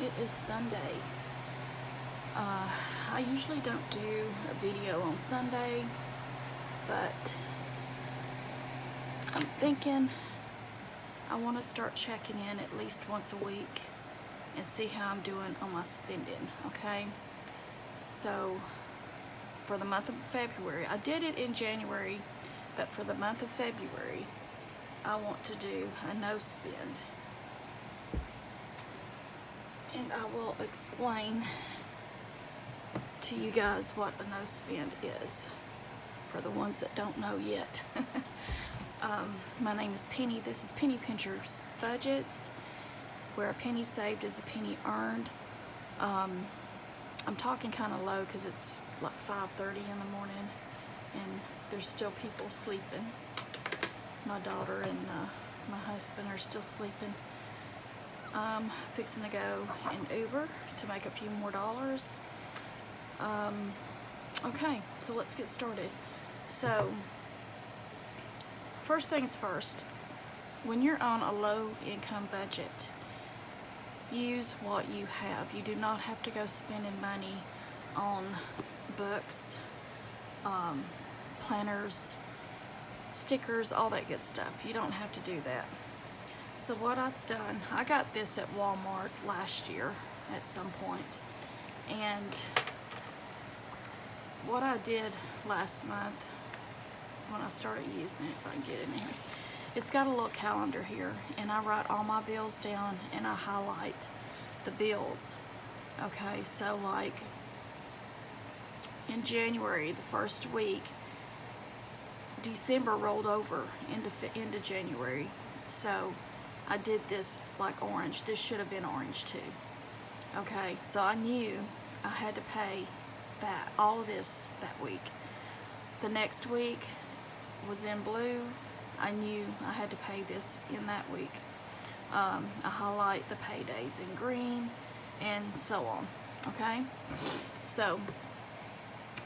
It is Sunday. I usually don't do a video on Sunday, but I'm thinking I want to start checking in at least once a week and see how I'm doing on my spending, okay? So for the month of February, I did it in January, but for the month of February, I want to do a no spend. And I will explain to you guys what a no spend is for the ones that don't know yet. My name is Penny. This is Penny Pincher's Budgets, where a penny saved is a penny earned. I'm talking kind of low because it's like 5:30 in the morning and there's still people sleeping. My daughter and my husband are still sleeping. I'm fixing to go in Uber to make a few more dollars. Okay, so let's get started. So, first things first, when you're on a low income budget, use what you have. You do not have to go spending money on books, planners, stickers, all that good stuff. You don't have to do that. So what I've done, I got this at Walmart last year at some point, and what I did last month is when I started using it, if I can get in here. It's got a little calendar here, and I write all my bills down and I highlight the bills. Okay, so like in January, the first week, December rolled over into January, so I did this like orange. This should have been orange too. Okay, so I knew I had to pay that, all of this that week. The next week was in blue. I knew I had to pay this in that week. I highlight the paydays in green and so on. Okay, so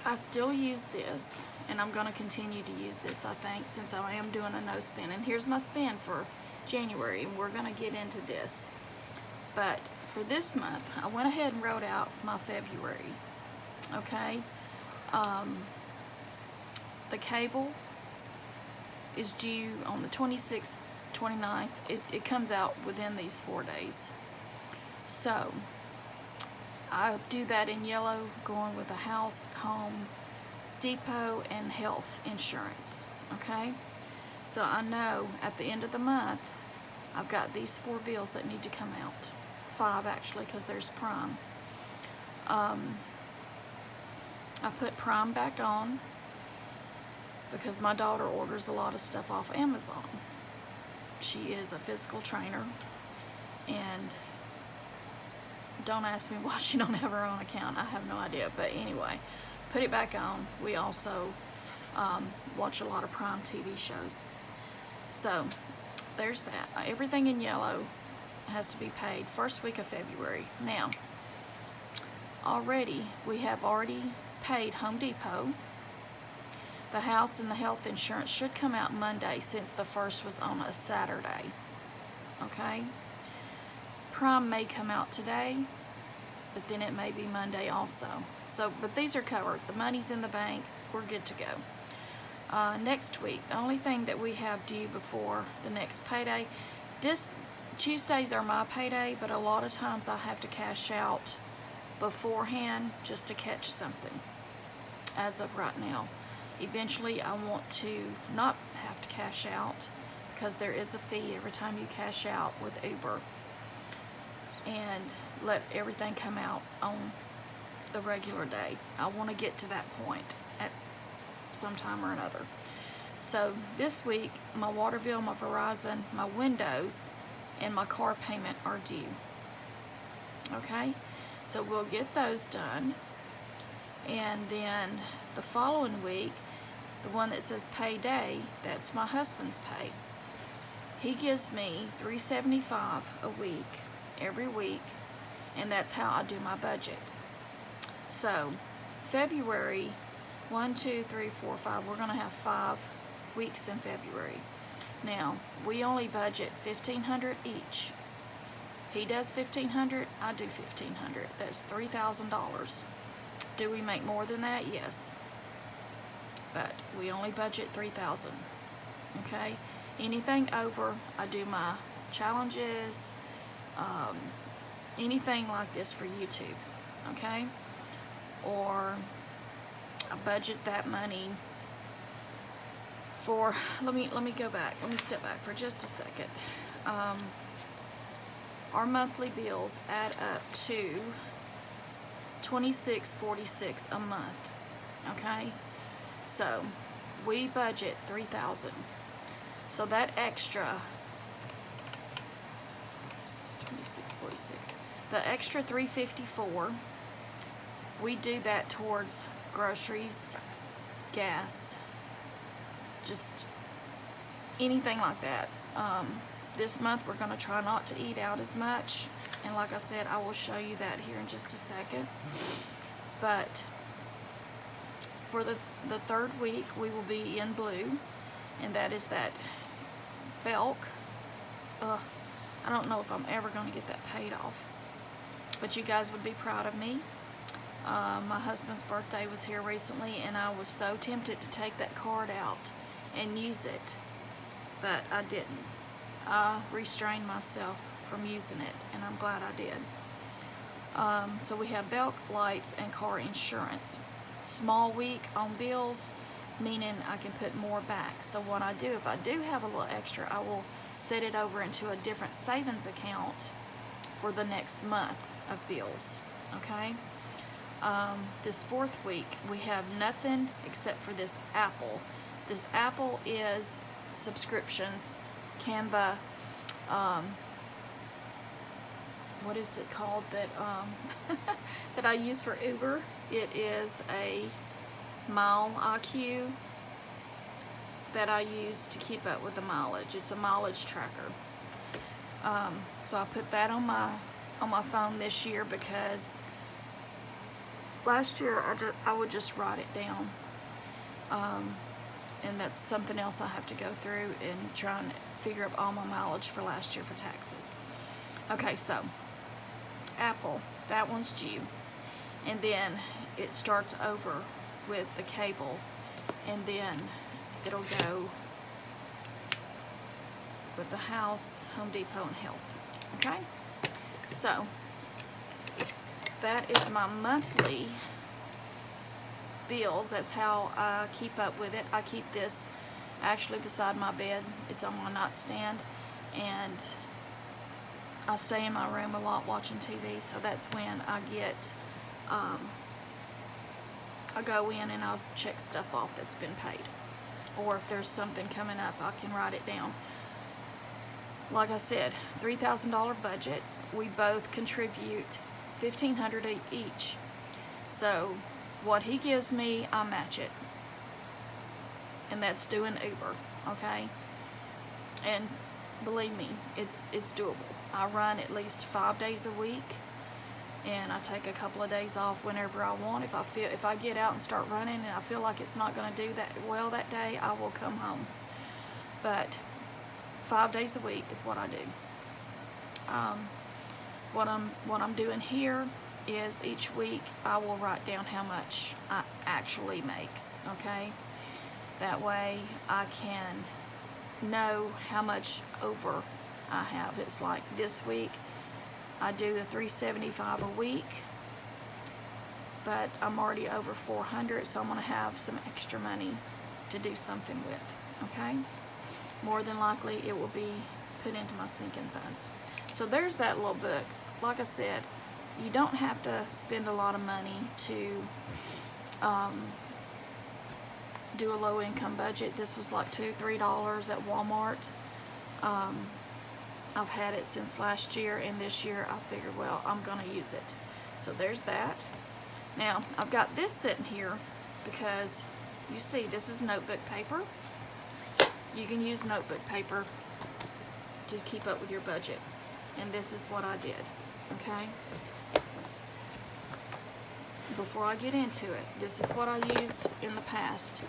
I still use this, and I'm going to continue to use this, I think, since I am doing a no spend. And here's my spend for January, and we're going to get into this. But for this month, I went ahead and wrote out my February. Okay, the cable is due on the 26th, 29th. It comes out within these 4 days. So I do that in yellow, going with a house, home, depot, and health insurance. Okay, so I know at the end of the month I've got these 4 bills that need to come out. 5 actually, because there's Prime. I put Prime back on because my daughter orders a lot of stuff off Amazon. She is a physical trainer, and don't ask me why she don't have her own account. I have no idea, but anyway, put it back on. We also watch a lot of Prime TV shows. So there's that. Everything in yellow has to be paid first week of February. Now, we have already paid Home Depot. The house and the health insurance should come out Monday, since the first was on a Saturday. Okay? Prime may come out today, but then it may be Monday also. So, but these are covered. The money's in the bank. We're good to go. Next week, the only thing that we have due before the next payday, Tuesdays are my payday, but a lot of times I have to cash out beforehand just to catch something as of right now. Eventually I want to not have to cash out, because there is a fee every time you cash out with Uber, and let everything come out on the regular day. I want to get to that point at some time or another. So this week, my water bill, my Verizon, my windows, and my car payment are due. Okay, so we'll get those done, and then the following week, the one that says payday, that's my husband's pay. He gives me $375 a week, every week, and that's how I do my budget. So February, 1, 2, 3, 4, 5, we're going to have 5 weeks in February. Now, we only budget $1,500 each. He does $1,500, I do $1,500. That's $3,000. Do we make more than that? Yes. But we only budget $3,000. Okay? Anything over, I do my challenges, anything like this for YouTube. Okay? Or I budget that money for, let me go back. Let me step back for just a second. Our monthly bills add up to $26.46 a month. Okay? So we budget $3,000. So that extra $26.46. The extra $354, we do that towards groceries, gas, just anything like that. This month we're going to try not to eat out as much, and like I said, I will show you that here in just a second. But for the third week we will be in blue, and that is that Belk. I don't know if I'm ever going to get that paid off, but you guys would be proud of me. My husband's birthday was here recently, and I was so tempted to take that card out and use it, but I didn't. I restrained myself from using it, and I'm glad I did. So we have Belk, lights, and car insurance. Small week on bills, meaning I can put more back. So what I do, if I do have a little extra, I will set it over into a different savings account for the next month of bills. Okay? This fourth week, we have nothing except for this Apple. This Apple is subscriptions. Canva, what is it called that that I use for Uber? It is a Mile IQ that I use to keep up with the mileage. It's a mileage tracker. So I put that on my phone this year, because last year I would just write it down. And that's something else I have to go through and try and figure up all my mileage for last year for taxes. Okay, so Apple, that one's due. And then it starts over with the cable, and then it'll go with the house, Home Depot, and health. Okay? So that is my monthly bills. That's how I keep up with it. I keep this actually beside my bed. It's on my nightstand, and I stay in my room a lot watching TV, so that's when I get I go in and I'll check stuff off that's been paid, or if there's something coming up, I can write it down. Like I said, $3,000 budget. We both contribute $1,500 each. So what he gives me, I match it, and that's doing Uber. Okay, and believe me, it's doable. I run at least 5 days a week, and I take a couple of days off whenever I want. If I get out and start running and I feel like it's not going to do that well that day, I will come home. But 5 days a week is what I do. What I'm doing here is each week I will write down how much I actually make. Okay, that way I can know how much over I have. It's like this week I do the $375 a week, but I'm already over $400, so I'm going to have some extra money to do something with. Okay, more than likely it will be put into my sinking funds. So there's that little book. Like I said, you don't have to spend a lot of money to do a low income budget. This was like $2-3 at Walmart. I've had it since last year, and this year I figured, well, I'm going to use it. So there's that. Now, I've got this sitting here because you see this is notebook paper. You can use notebook paper to keep up with your budget. And this is what I did. Okay? Before I get into it, this is what I used in the past.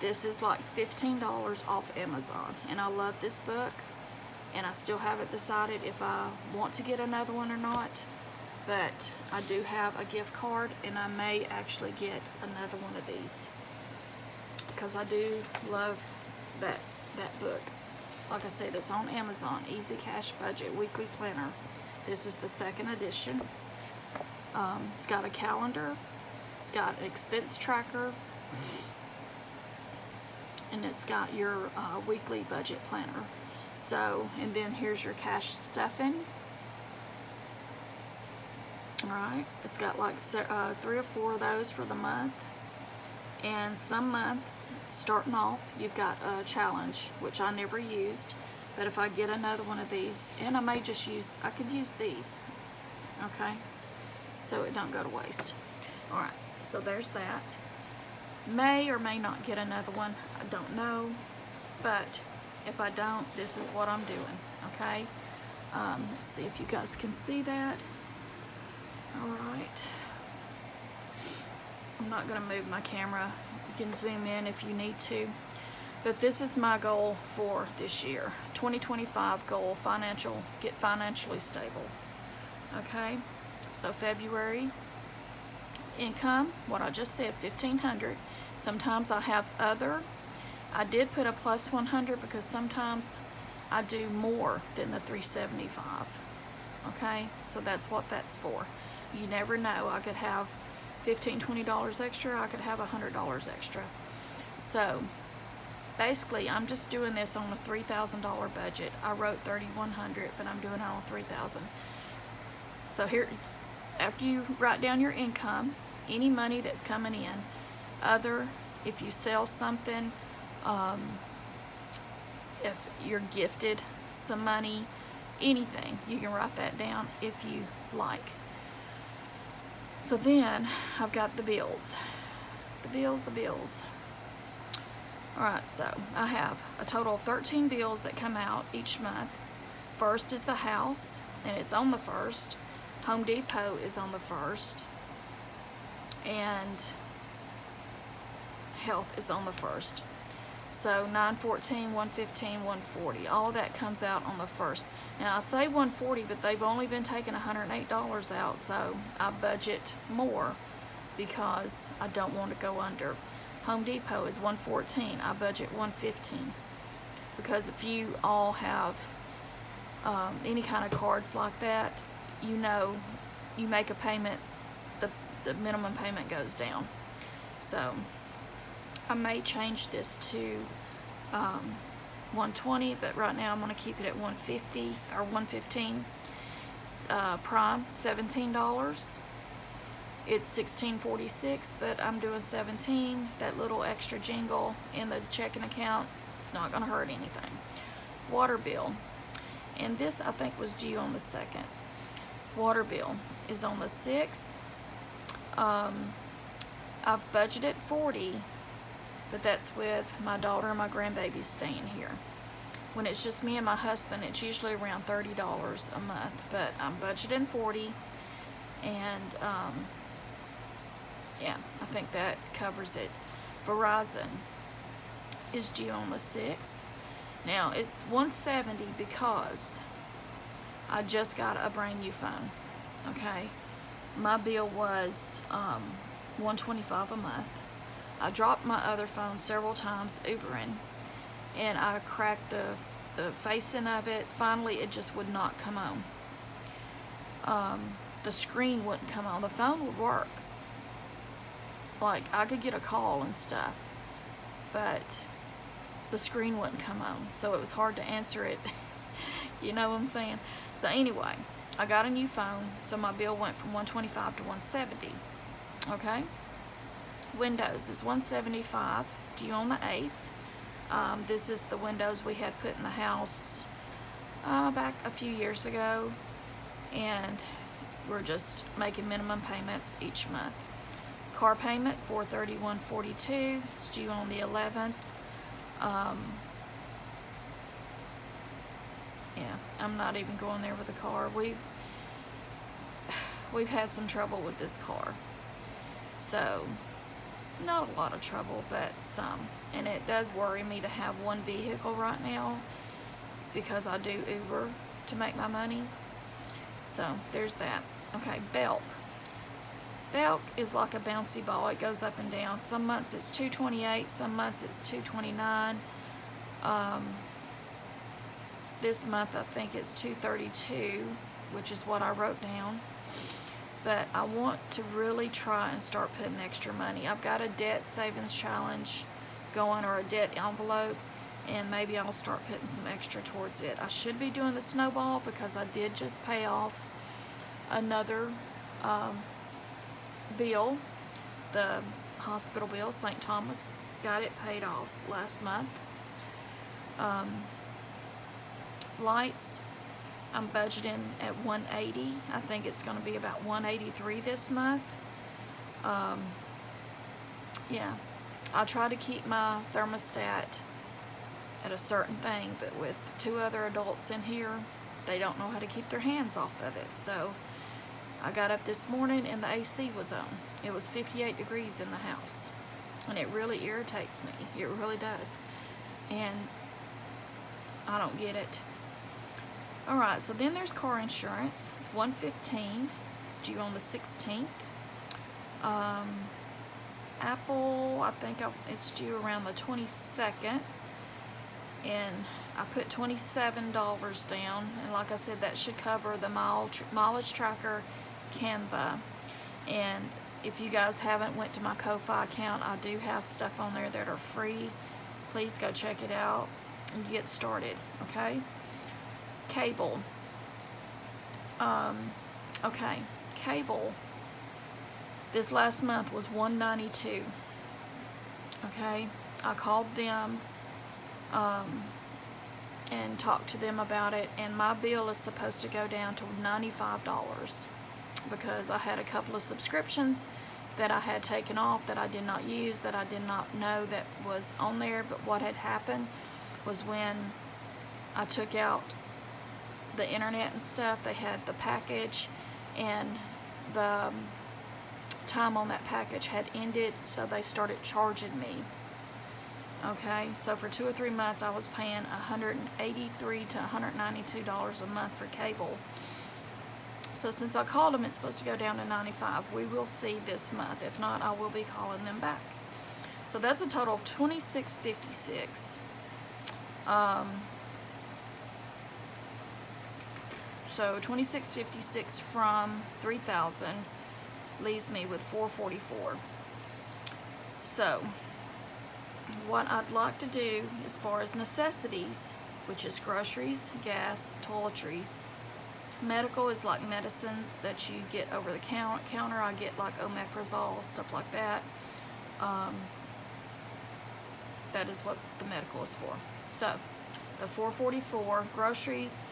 This is like $15 off Amazon, and I love this book, and I still haven't decided if I want to get another one or not. But I do have a gift card, and I may actually get another one of these because I do love that book. Like I said, it's on Amazon. Easy Cash Budget Weekly Planner. This is the second edition. It's got a calendar. It's got an expense tracker. And it's got your weekly budget planner. So, and then here's your cash stuffing. Alright, it's got like 3 or 4 of those for the month. And some months, starting off, you've got a challenge, which I never used. But if I get another one of these, and I could use these. Okay? So it don't go to waste. Alright, so there's that. May or may not get another one. I don't know. But if I don't, this is what I'm doing. Okay? Let's see if you guys can see that. Alright. I'm not going to move my camera. You can zoom in if you need to. But this is my goal for this year. 2025 goal, get financially stable. Okay? So February income, what I just said, $1,500. Sometimes I have other. I did put a plus 100 because sometimes I do more than the $375. Okay? So that's what that's for. You never know. I could have $15, $20 extra. I could have $100 extra. So basically, I'm just doing this on a $3,000 budget. I wrote $3,100, but I'm doing it on $3,000. So here, after you write down your income, any money that's coming in, other, if you sell something, if you're gifted some money, anything, you can write that down if you like. So then I've got the bills. The bills. Alright, so I have a total of 13 bills that come out each month. First is the house, and it's on the 1st. Home Depot is on the 1st. And health is on the 1st. So $914, $115, $140. All of that comes out on the 1st. Now I say $140, but they've only been taking $108 out, so I budget more because I don't want to go under. Home Depot is $114. I budget $115 because if you all have any kind of cards like that, you know, you make a payment, the minimum payment goes down. So I may change this to $120, but right now I'm going to keep it at $150 or $115. Prime, $17. It's $16.46, but I'm doing $17. That little extra jingle in the checking account, it's not going to hurt anything. Water bill, and this I think was due on the 2nd. Water bill is on the 6th. I've budgeted $40, but that's with my daughter and my grandbabies staying here. When it's just me and my husband, it's usually around $30 a month, but I'm budgeting $40, and yeah, I think that covers it. Verizon is due on the 6th. Now it's $170 because I just got a brand new phone. Okay, my bill was $125 a month. I dropped my other phone several times Ubering, and I cracked the facing of it. Finally, it just would not come on. The screen wouldn't come on. The phone would work. Like, I could get a call and stuff, but the screen wouldn't come on, so it was hard to answer it. You know what I'm saying? So anyway, I got a new phone, so my bill went from $125 to $170. Okay? Windows is $175, due on the 8th. This is the windows we had put in the house back a few years ago, and we're just making minimum payments each month. Car payment, $431.42. It's due on the 11th. Yeah, I'm not even going there with the car. We've had some trouble with this car. So, not a lot of trouble, but some. And it does worry me to have one vehicle right now because I do Uber to make my money. So there's that. Okay, Belk. Belk is like a bouncy ball. It goes up and down. Some months it's $2.28, some months it's $2.29. This month I think it's $2.32, which is what I wrote down. But I want to really try and start putting extra money. I've got a debt savings challenge going, or a debt envelope, and maybe I'll start putting some extra towards it. I should be doing the snowball because I did just pay off another bill, the hospital bill, St. Thomas. Got it paid off last month. Lights, I'm budgeting at $180. I think it's going to be about $183 this month. Yeah, I try to keep my thermostat at a certain thing, but with 2 other adults in here, they don't know how to keep their hands off of it. So I got up this morning and the AC was on. It was 58 degrees in the house, and it really irritates me. It really does, and I don't get it. Alright, so then there's car insurance. It's $115, due on the 16th. Apple, I think it's due around the 22nd. And I put $27 down. And like I said, that should cover the mileage tracker, Canva. And if you guys haven't went to my Ko-Fi account, I do have stuff on there that are free. Please go check it out and get started, okay? Cable. Okay, cable. This last month was $192. Okay, I called them and talked to them about it, and my bill is supposed to go down to $95 because I had a couple of subscriptions that I had taken off that I did not use, that I did not know that was on there. But what had happened was when I took out the internet and stuff, they had the package, and the time on that package had ended, so they started charging me. Okay, so for 2 or 3 months I was paying $183 to $192 a month for cable. So since I called them, it's supposed to go down to $95. We will see this month. If not, I will be calling them back. So that's a total of $26.56. So $26.56 from $3,000 leaves me with $444. So what I'd like to do as far as necessities, which is groceries, gas, toiletries, medical is like medicines that you get over the counter. I get like omeprazole, stuff like that. That is what the medical is for. So the $444. Groceries,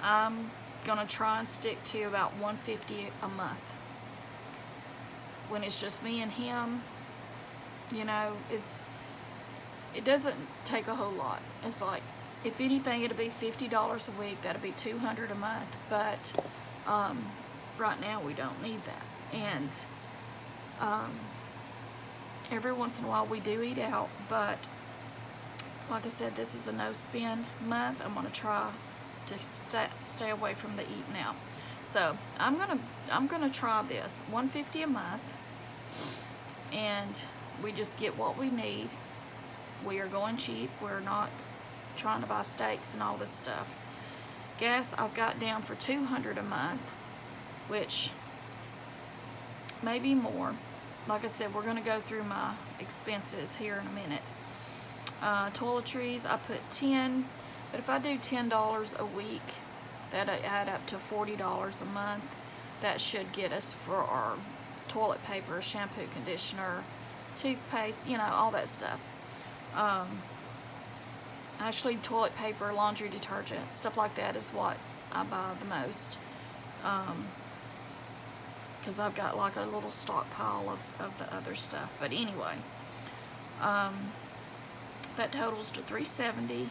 I'm gonna try and stick to about $150 a month. When it's just me and him, you know, it doesn't take a whole lot. It's like, if anything, it'll be $50 a week. That'll be $200 a month. But right now we don't need that. And every once in a while we do eat out, but like I said, this is a no-spend month. I'm gonna try to stay away from the eating out. So I'm gonna try this $150 a month, and we just get what we need. We are going cheap. We're not trying to buy steaks and all this stuff. Gas I've got down for $200 a month, which may be more. Like I said, we're going to go through my expenses here in a minute. Toiletries, I put $10, but if I do $10 a week, that'll add up to $40 a month. That should get us for our toilet paper, shampoo, conditioner, toothpaste, you know, all that stuff. Actually, toilet paper, laundry detergent, stuff like that is what I buy the most. Because I've got like a little stockpile of the other stuff. But anyway, that totals to $370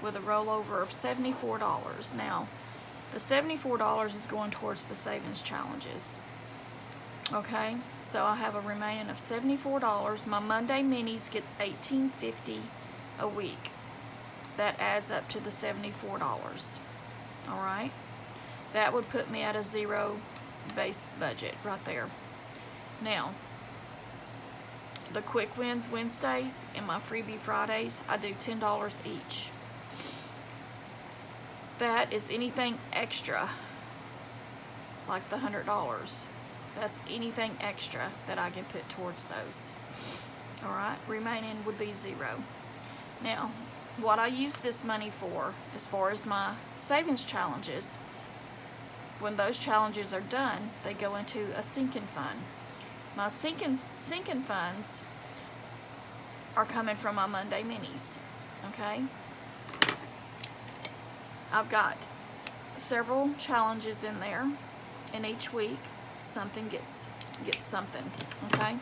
with a rollover of $74. Now, the $74 is going towards the savings challenges. Okay, so I have a remaining of $74. My Monday Minis gets $18.50 a week. that adds up to the $74. All right, that would put me at a zero base budget right there. Now, the Quick Wins Wednesdays and my Freebie Fridays, I do $10 each. That is anything extra, like the $100. That's anything extra that I can put towards those. Alright, remaining would be zero. Now, what I use this money for, as far as my savings challenges, when those challenges are done, they go into a sinking fund. My sinking funds are coming from my Monday minis. Okay? I've got several challenges in there, and each week something gets something. Okay?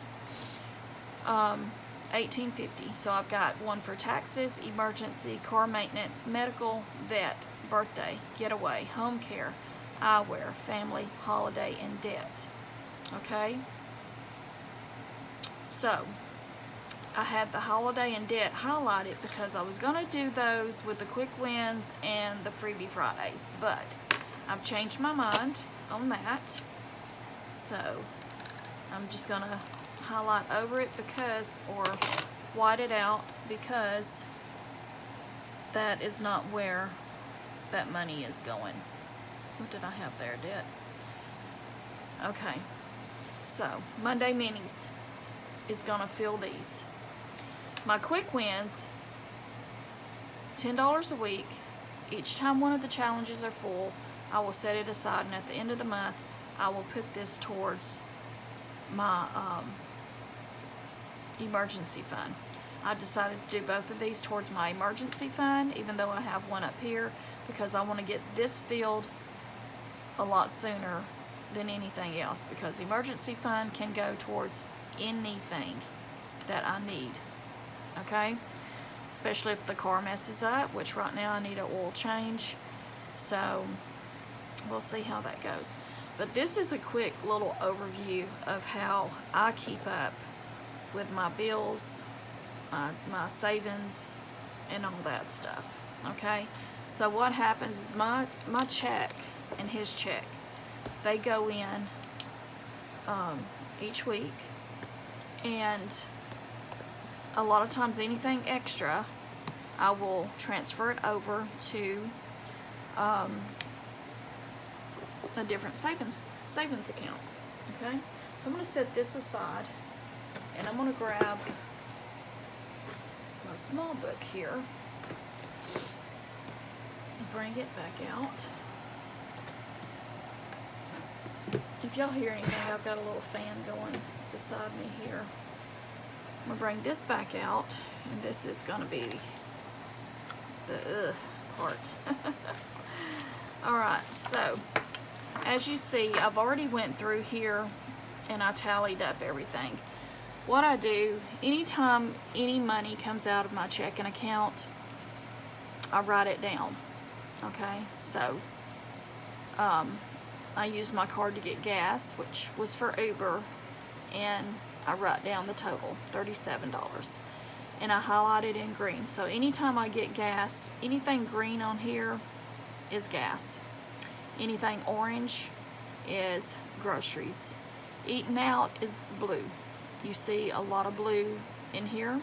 $18.50. So I've got one for taxes, emergency, car maintenance, medical, vet, birthday, getaway, home care, eyewear, family, holiday, and debt. Okay? So, I had the holiday and debt highlighted because I was going to do those with the Quick Wins and the Freebie Fridays, but I've changed my mind on that. So, I'm just going to highlight over it because, or white it out, because that is not where that money is going. What did I have there, debt? Okay, so Monday minis is gonna fill these. My Quick Wins, $10 a week. Each time one of the challenges are full, I will set it aside, and at the end of the month, I will put this towards my emergency fund. I decided to do both of these towards my emergency fund, even though I have one up here, because I want to get this filled a lot sooner than anything else, because emergency fund can go towards anything that I need. Okay? Especially if the car messes up, which right now I need an oil change. So we'll see how that goes. But this is a quick little overview of how I keep up with my bills, my savings, and all that stuff. Okay? So what happens is my check and his check, they go in each week, and a lot of times anything extra, I will transfer it over to a different savings account. Okay? So I'm going to set this aside, and I'm going to grab my small book here and bring it back out. If y'all hear anything, I've got a little fan going beside me here. I'm going to bring this back out, and this is going to be the part. Alright, so as you see, I've already went through here and I tallied up everything. What I do, anytime any money comes out of my checking account, I write it down. Okay, so I used my card to get gas, which was for Uber, and I write down the total, $37. And I highlight it in green. So anytime I get gas, anything green on here is gas. Anything orange is groceries. Eating out is the blue. You see a lot of blue in here.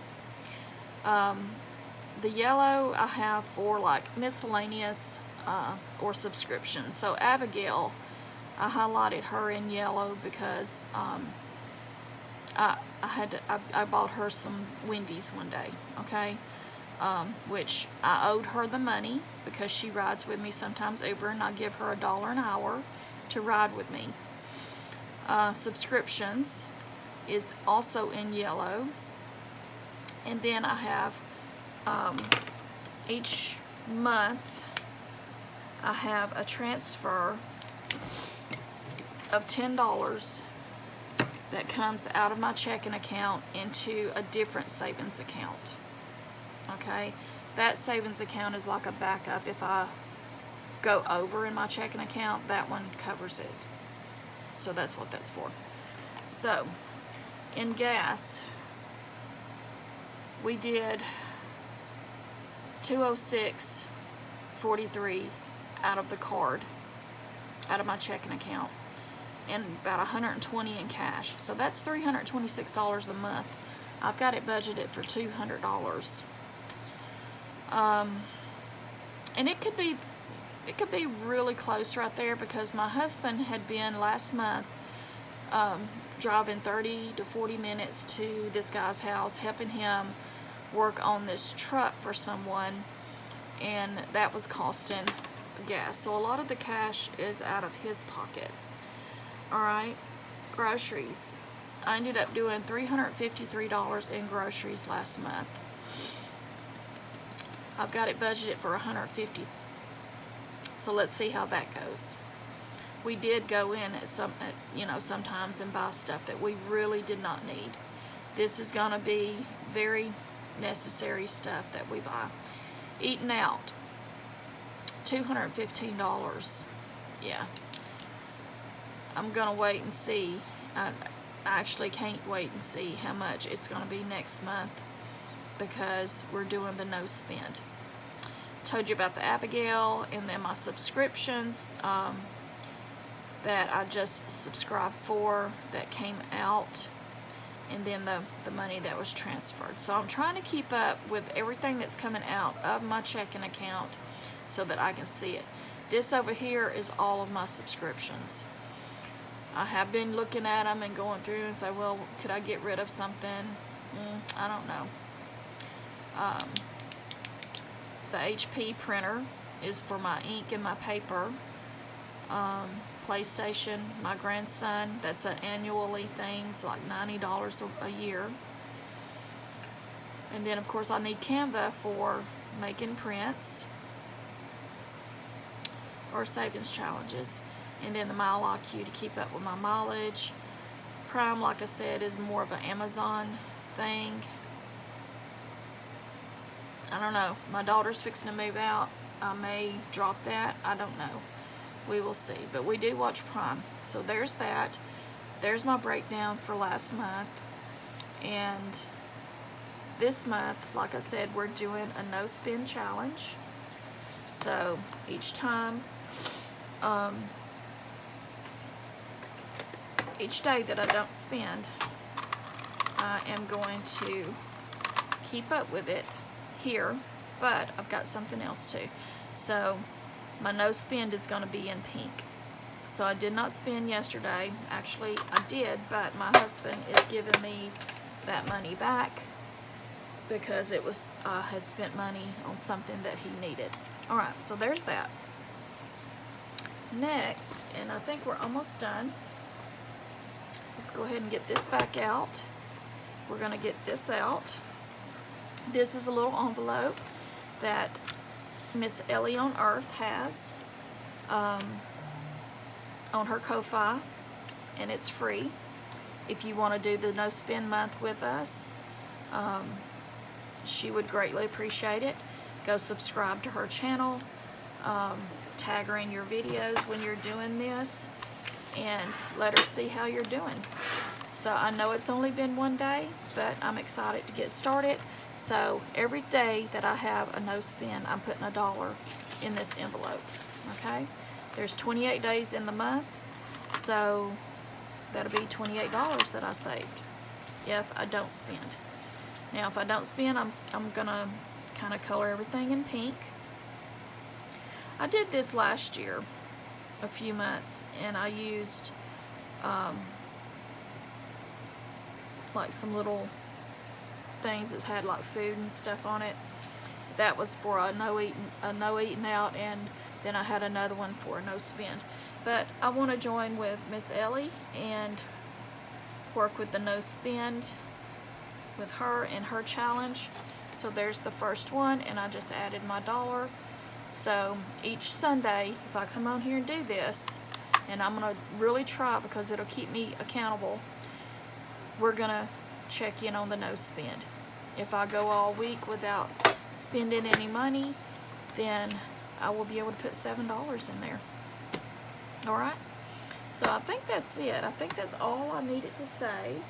The yellow I have for like miscellaneous or subscriptions. So Abigail, I highlighted her in yellow because I bought her some Wendy's one day, okay, which I owed her the money because she rides with me sometimes Uber, and I give her $1 an hour to ride with me. Subscriptions is also in yellow, and then I have each month I have a transfer of $10 that comes out of my checking account into a different savings account. Okay, that savings account is like a backup. If I go over in my checking account, that one covers it. So that's what that's for. So in gas, we did $206.43 out of the card, out of my checking account, and about $120 in cash. So that's $326 a month. I've got it budgeted for $200. And it could be really close right there, because my husband had been last month driving 30 to 40 minutes to this guy's house, helping him work on this truck for someone, and that was costing gas. So a lot of the cash is out of his pocket. Alright, groceries. I ended up doing $353 in groceries last month. I've got it budgeted for $150. So let's see how that goes. We did go in at sometimes and buy stuff that we really did not need. This is going to be very necessary stuff that we buy. Eating out, $215. Yeah. I'm going to wait and see. I actually can't wait and see how much it's going to be next month, because we're doing the no spend. Told you about the Abigail, and then my subscriptions that I just subscribed for that came out, and then the money that was transferred. So I'm trying to keep up with everything that's coming out of my checking account so that I can see it. This over here is all of my subscriptions. I have been looking at them and going through and say, well, could I get rid of something? I don't know. The HP printer is for my ink and my paper. PlayStation, my grandson, that's an annually thing. It's like $90 a year. And then, of course, I need Canva for making prints or savings challenges. And then the Mile IQ to keep up with my mileage. Prime, like I said, is more of an Amazon thing. I don't know. My daughter's fixing to move out. I may drop that. I don't know. We will see. But we do watch Prime. So there's that. There's my breakdown for last month. And this month, like I said, we're doing a no spend challenge. So each time, each day that I don't spend, I am going to keep up with it here, but I've got something else too. So my no spend is going to be in pink. So I did not spend yesterday. Actually, I did, but my husband is giving me that money back because it was had spent money on something that he needed. Alright, so there's that. Next, and I think we're almost done. Let's go ahead and get this back out. We're going to get this out. This is a little envelope that Miss Ellie on Earth has on her Ko-Fi, and it's free. If you want to do the no spend month with us, she would greatly appreciate it. Go subscribe to her channel, tag her in your videos when you're doing this, and let her see how you're doing. So I know it's only been one day, but I'm excited to get started. So every day that I have a no spend, I'm putting $1 in this envelope. Okay? There's 28 days in the month, so that'll be $28 that I saved if I don't spend. Now, if I don't spend, I'm gonna kind of color everything in pink. I did this last year, a few months, and I used like some little things that had like food and stuff on it. That was for a no eating out, and then I had another one for a no spend. But I want to join with Miss Ellie and work with the no spend with her and her challenge. So there's the first one, and I just added my $1. So each Sunday, if I come on here and do this, and I'm going to really try because it'll keep me accountable, we're going to check in on the no spend. If I go all week without spending any money, then I will be able to put $7 in there. Alright? So I think that's it. I think that's all I needed to say,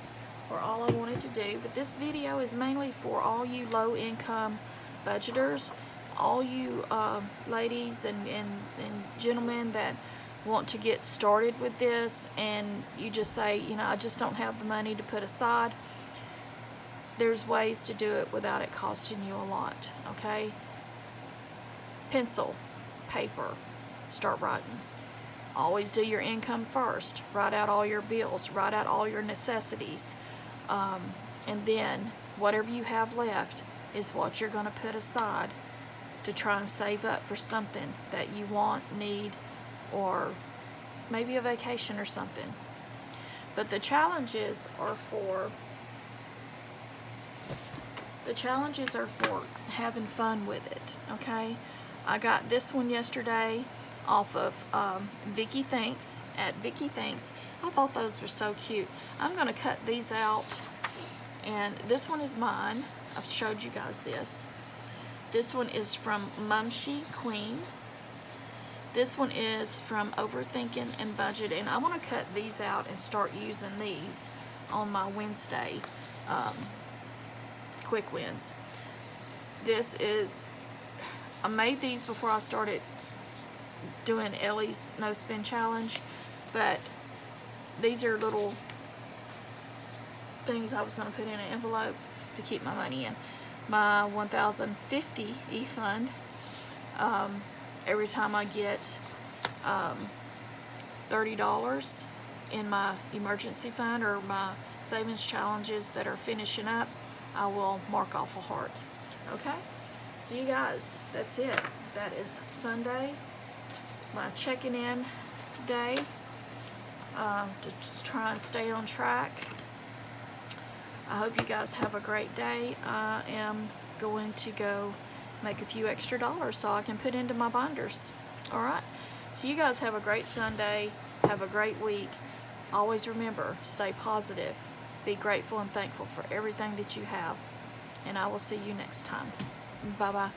or all I wanted to do. But this video is mainly for all you low income budgeters. all you ladies and gentlemen that want to get started with this, and you just say, I just don't have the money to put aside, there's ways to do it without it costing you a lot, okay? Pencil, paper, start writing. Always do your income first. Write out all your bills, write out all your necessities, and then whatever you have left is what you're going to put aside to try and save up for something that you want, need, or maybe a vacation or something. But the challenges are for having fun with it, okay? I got this one yesterday off of Vicky Thinks, at Vicky Thinks. I thought those were so cute. I'm going to cut these out, and this one is mine. I've showed you guys this. This one is from Mumshy Queen. This one is from Overthinking and Budget, and I want to cut these out and start using these on my Wednesday quick wins. I made these before I started doing Ellie's No Spin Challenge, but these are little things I was going to put in an envelope to keep my money in. My 1050 e-fund, every time I get $30 in my emergency fund or my savings challenges that are finishing up, I will mark off a heart. Okay? So you guys, that's it. That is Sunday, my checking in day, to just try and stay on track. I hope you guys have a great day. I am going to go make a few extra dollars so I can put into my binders. Alright? So you guys have a great Sunday. Have a great week. Always remember, stay positive. Be grateful and thankful for everything that you have. And I will see you next time. Bye-bye.